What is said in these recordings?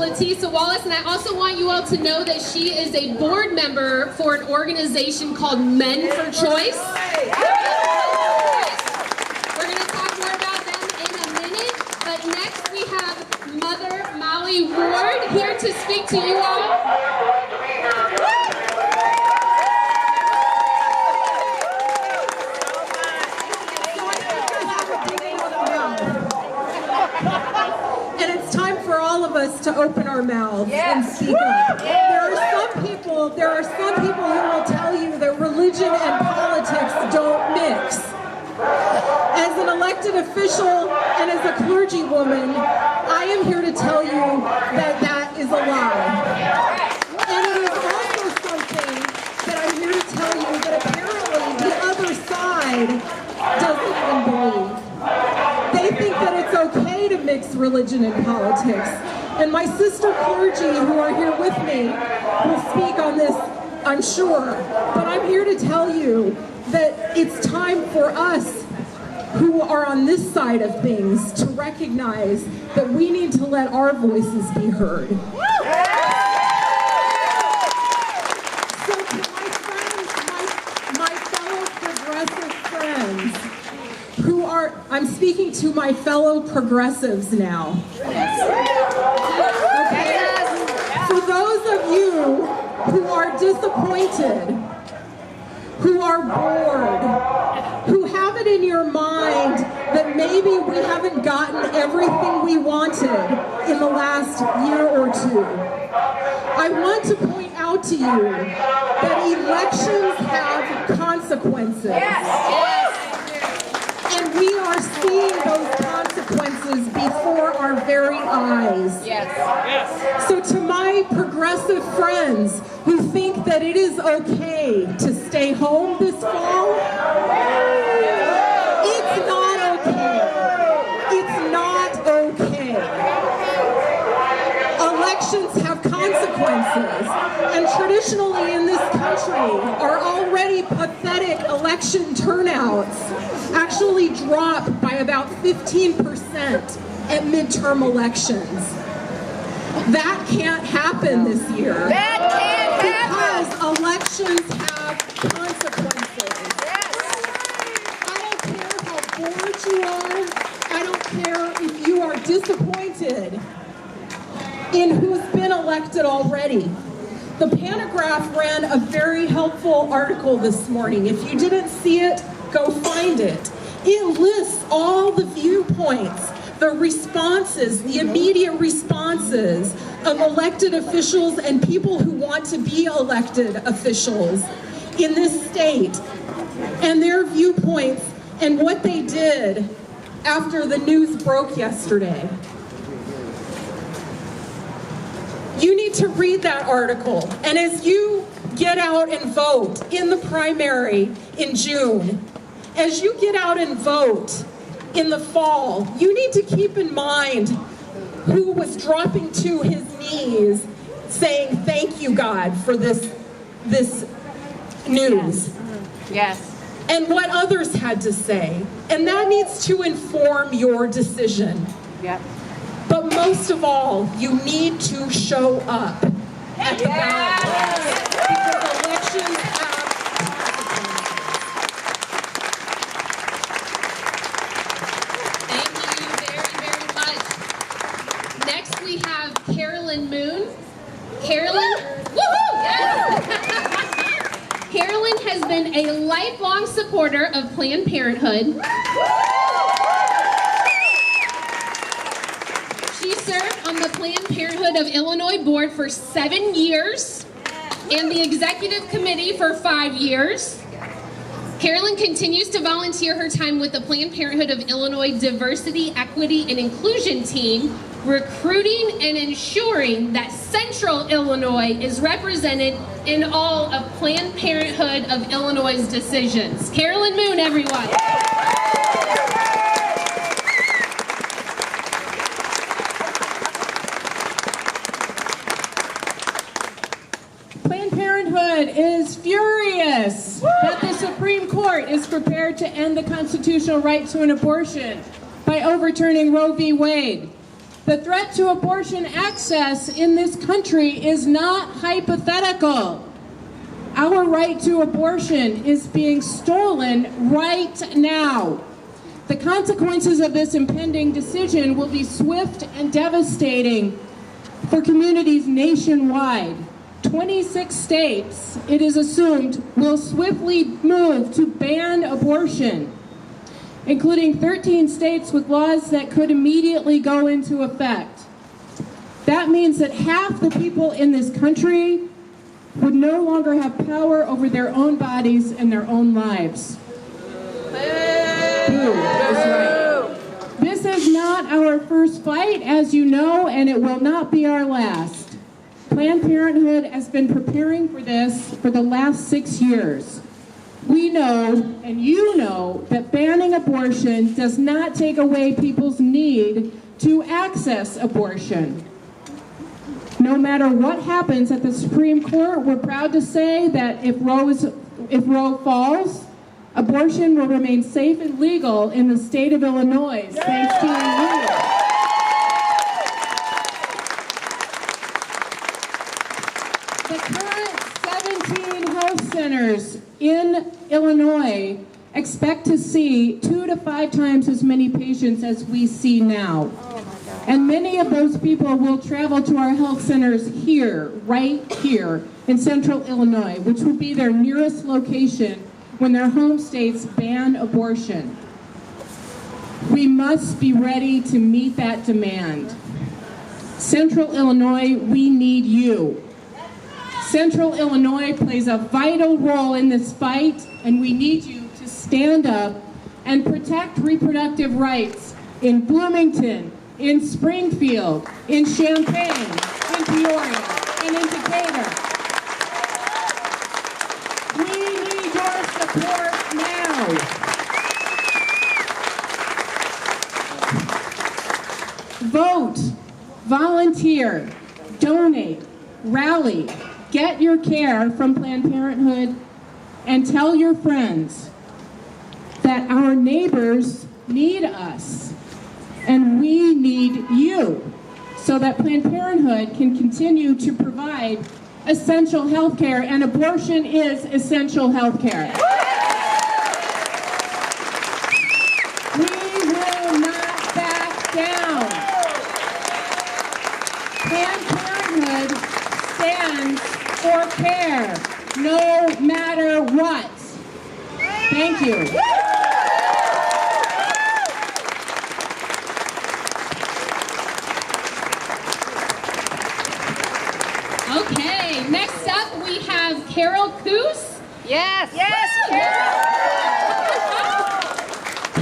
Letisa Wallace, and I also want you all to know that she is a board member for an organization called Men for Choice. We're going to talk more about them in a minute, but next we have Mother Molly Ward here to speak to you all. All of us to open our mouths and speak up. There are some people who will tell you that religion and politics don't mix. As an elected official and as a clergywoman, I am here to tell you that that is a lie. And it is also something that I'm here to tell you that apparently the other side doesn't even believe. They think that it's okay to mix religion and politics. And my sister clergy who are here with me will speak on this, I'm sure. But I'm here to tell you that it's time for us who are on this side of things to recognize that we need to let our voices be heard. So to my friends, my fellow progressive friends, I'm speaking to my fellow progressives now. Okay? For those of you who are disappointed, who are bored, who have it in your mind that maybe we haven't gotten everything we wanted in the last year or two, I want to point out to you that elections have consequences. And we are seeing those consequences before our very eyes. So to my progressive friends who think that it is okay to stay home this fall, it's not okay. It's not okay. Elections have consequences, and traditionally in this country, our already pathetic election turnouts actually drop by about 15% at midterm elections. That can't happen this year. That can't happen! Because elections have consequences. I don't care how bored you are. I don't care if you are disappointed in who's been elected already. The Panagraph ran a very helpful article this morning. If you didn't see it, go find it. It lists all the viewpoints, the responses, the immediate responses of elected officials and people who want to be elected officials in this state, and their viewpoints and what they did after the news broke yesterday. You need to read that article, and as you get out and vote in the primary in June, as you get out and vote in the fall, you need to keep in mind who was dropping to his knees saying, "Thank you, God, for this news." Yes. And what others had to say. And that needs to inform your decision. Yep. But most of all, you need to show up at the ballot box, because elections have consequences. Thank you very, very much. Next we have Carolyn Moon. Carolyn, woohoo! Yes. Carolyn has been a lifelong supporter of Planned Parenthood. She served on the Planned Parenthood of Illinois board for 7 years and the executive committee for 5 years. Carolyn continues to volunteer her time with the Planned Parenthood of Illinois Diversity, Equity, and Inclusion team, recruiting and ensuring that Central Illinois is represented in all of Planned Parenthood of Illinois' decisions. Carolyn Moon, everyone. Planned Parenthood is furious that the Supreme Court is prepared to end the constitutional right to an abortion by overturning Roe v. Wade. The threat to abortion access in this country is not hypothetical. Our right to abortion is being stolen right now. The consequences of this impending decision will be swift and devastating for communities nationwide. 26 states, it is assumed, will swiftly move to ban abortion, including 13 states with laws that could immediately go into effect. That means that half the people in this country would no longer have power over their own bodies and their own lives. Boo. That's right. This is not our first fight, as you know, and it will not be our last. Planned Parenthood has been preparing for this for the last 6 years. We know, and you know, that banning abortion does not take away people's need to access abortion. No matter what happens at the Supreme Court, we're proud to say that if Roe falls, abortion will remain safe and legal in the state of Illinois, thanks to you. The current 17 health centers in Illinois expect to see 2 to 5 times as many patients as we see now. And many of those people will travel to our health centers here, right here in central Illinois, which will be their nearest location when their home states ban abortion. We must be ready to meet that demand. Central Illinois, we need you. Central Illinois plays a vital role in this fight, and we need you to stand up and protect reproductive rights in Bloomington, in Springfield, in Champaign, in Peoria, and in Decatur. We need your support now. Vote, volunteer, donate, rally, get your care from Planned Parenthood, and tell your friends that our neighbors need us. And we need you so that Planned Parenthood can continue to provide essential health care, and abortion is essential health care. We will not back down. Planned Parenthood stands for care, no matter what. Thank you. Okay, next up we have Carol Coos. Yes. Yes, Carol.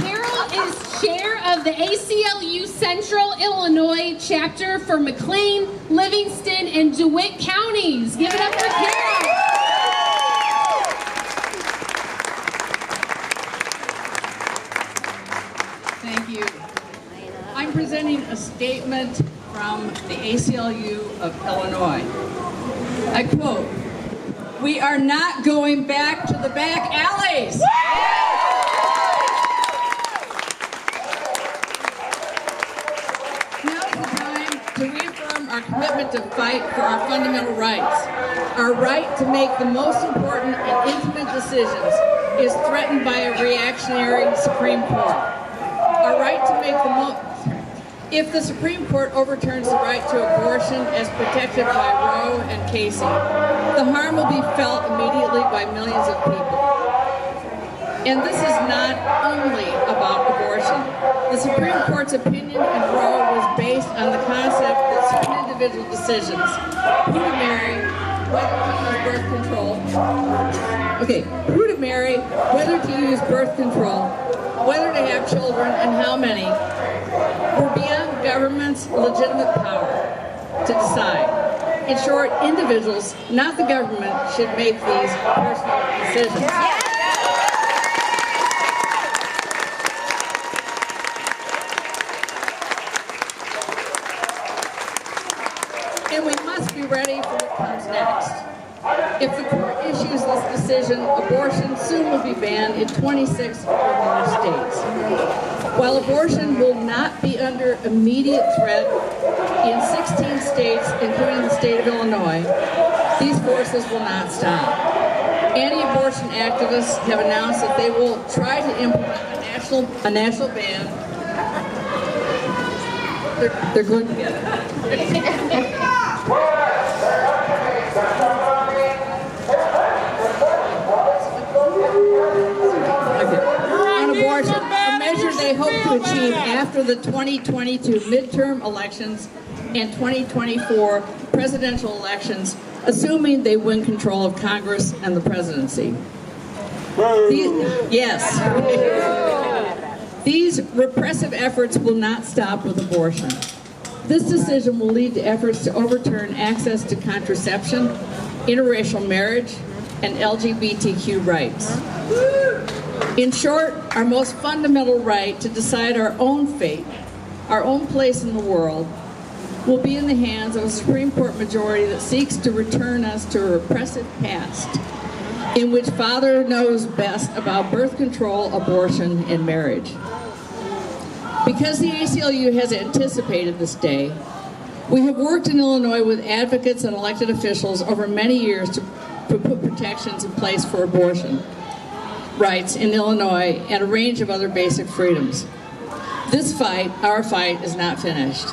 Carol is chair of the ACLU Central Illinois chapter for McLean, Livingston, and DeWitt counties. Give it up for Carol. Thank you. I'm presenting a statement from the ACLU of Illinois. I quote, "We are not going back to the back alleys." Now's the time to reaffirm our commitment to fight for our fundamental rights. Our right to make the most important and intimate decisions is threatened by a reactionary Supreme Court. Our right to make the most... If the Supreme Court overturns the right to abortion as protected by Roe and Casey, the harm will be felt immediately by millions of people. And this is not only about abortion. The Supreme Court's opinion in Roe was based on the concept that certain individual decisions, who to marry, whether to use birth control, who to marry, whether to use birth control, whether to have children, and how many, were beyond government's legitimate power to decide. In short, individuals, not the government, should make these personal decisions. And we must be ready for what comes next. If the court issues this decision, abortion soon will be banned in 26 or more states. While abortion will not be under immediate threat in 16 states, including the state of Illinois, these forces will not stop. Anti-abortion activists have announced that they will try to implement a national ban. They're glued together. On abortion, a measure they hope to achieve after the 2022 midterm elections and 2024 presidential elections, assuming they win control of Congress and the presidency. These repressive efforts will not stop with abortion. This decision will lead to efforts to overturn access to contraception, interracial marriage, and LGBTQ rights. In short, our most fundamental right to decide our own fate, our own place in the world, will be in the hands of a Supreme Court majority that seeks to return us to a repressive past in which father knows best about birth control, abortion, and marriage. Because the ACLU has anticipated this day, we have worked in Illinois with advocates and elected officials over many years to put protections in place for abortion rights in Illinois and a range of other basic freedoms. This fight, our fight, is not finished.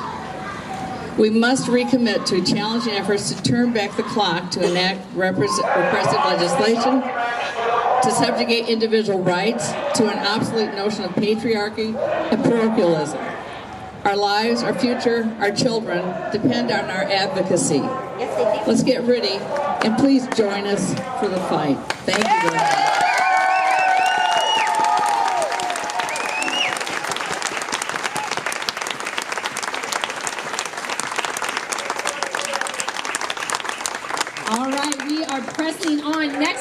We must recommit to challenging efforts to turn back the clock to enact repressive legislation, to subjugate individual rights, to an obsolete notion of patriarchy and parochialism. Our lives, our future, our children depend on our advocacy. Let's get ready, and please join us for the fight. Thank you very much. All right, we are pressing on. Next